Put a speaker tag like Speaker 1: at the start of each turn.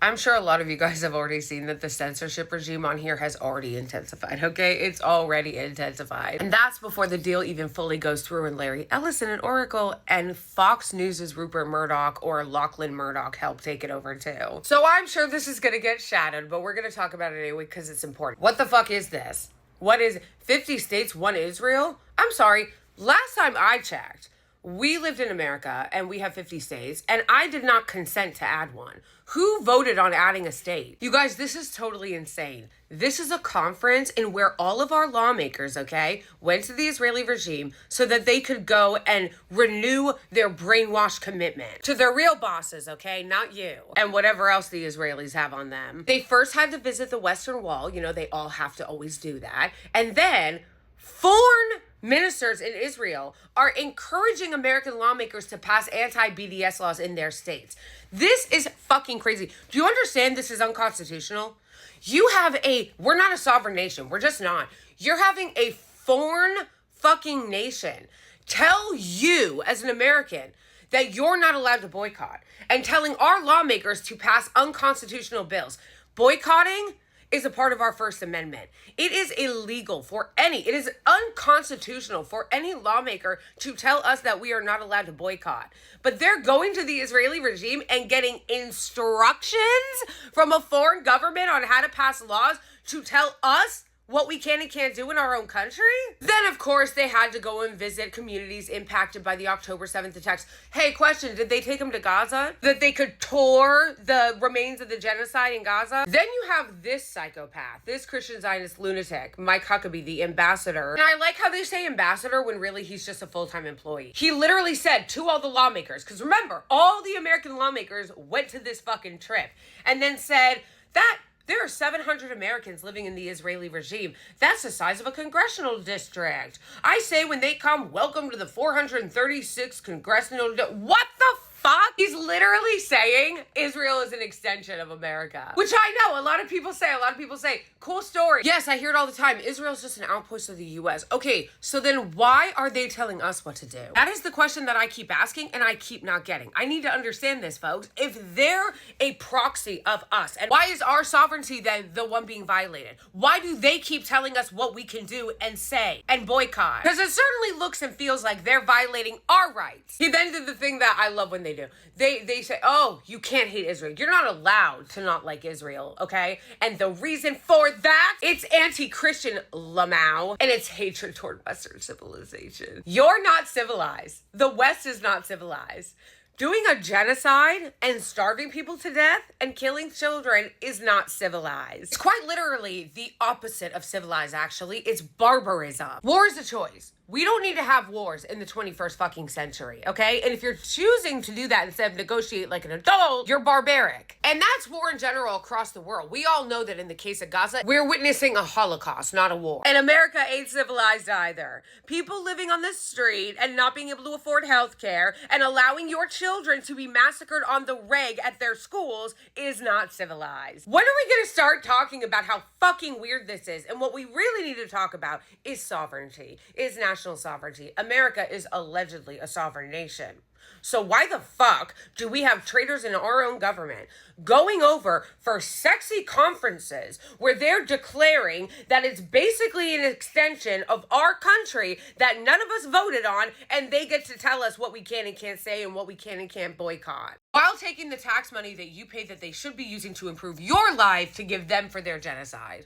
Speaker 1: I'm sure a lot of you guys have already seen that the censorship regime on here has already intensified, okay? It's already intensified. And that's before the deal even fully goes through and Larry Ellison and Oracle and Fox News' Rupert Murdoch or Lachlan Murdoch help take it over too. So I'm sure this is gonna get shadowed, but we're gonna talk about it anyway because it's important. What the fuck is this? What is 50 states, one Israel? I'm sorry, last time I checked, we lived in America and we have 50 states and I did not consent to add one. Who voted on adding a state? You guys, this is totally insane. This is a conference in where all of our lawmakers, okay, went to the Israeli regime so that they could go and renew their brainwashed commitment to their real bosses, okay, not you, and whatever else the Israelis have on them. They first had to visit the Western Wall, you know, they all have to always do that, and then foreign ministers in Israel are encouraging American lawmakers to pass anti-BDS laws in their states. This is fucking crazy. Do you understand this is unconstitutional? We're not a sovereign nation. We're just not. You're having a foreign fucking nation tell you as an American that you're not allowed to boycott and telling our lawmakers to pass unconstitutional bills. Boycotting is a part of our First Amendment. It is illegal it is unconstitutional for any lawmaker to tell us that we are not allowed to boycott. But they're going to the Israeli regime and getting instructions from a foreign government on how to pass laws to tell us what we can and can't do in our own country? Then, of course, they had to go and visit communities impacted by the October 7th attacks. Hey, question, did they take them to Gaza? That they could tour the remains of the genocide in Gaza? Then you have this psychopath, this Christian Zionist lunatic, Mike Huckabee, the ambassador. And I like how they say ambassador when really he's just a full-time employee. He literally said to all the lawmakers, because remember, all the American lawmakers went to this fucking trip, and then said that there are 700 Americans living in the Israeli regime. That's the size of a congressional district. I say when they come, welcome to the 436th congressional What the fuck? He's literally saying Israel is an extension of America. Which I know, a lot of people say, cool story. Yes, I hear it all the time. Israel's just an outpost of the US. Okay, so then why are they telling us what to do? That is the question that I keep asking and I keep not getting. I need to understand this, folks. If they're a proxy of us, and why is our sovereignty then the one being violated? Why do they keep telling us what we can do and say and boycott? Because it certainly looks and feels like they're violating our rights. He then did the thing that I love when they do. They say, oh, you can't hate Israel. You're not allowed to not like Israel, okay? And the reason for that, it's anti-Christian, Lamau, and it's hatred toward Western civilization. You're not civilized. The West is not civilized. Doing a genocide and starving people to death and killing children is not civilized. It's quite literally the opposite of civilized, actually. It's barbarism. War is a choice. We don't need to have wars in the 21st fucking century, okay? And if you're choosing to do that instead of negotiate like an adult, you're barbaric. And that's war in general across the world. We all know that in the case of Gaza, we're witnessing a Holocaust, not a war. And America ain't civilized either. People living on the street and not being able to afford health care and allowing your children to be massacred on the reg at their schools is not civilized. When are we gonna start talking about how fucking weird this is? And what we really need to talk about is sovereignty, is national sovereignty. America is allegedly a sovereign nation. So why the fuck do we have traitors in our own government going over for sexy conferences where they're declaring that it's basically an extension of our country that none of us voted on, and they get to tell us what we can and can't say and what we can and can't boycott, while taking the tax money that you pay that they should be using to improve your life to give them for their genocide?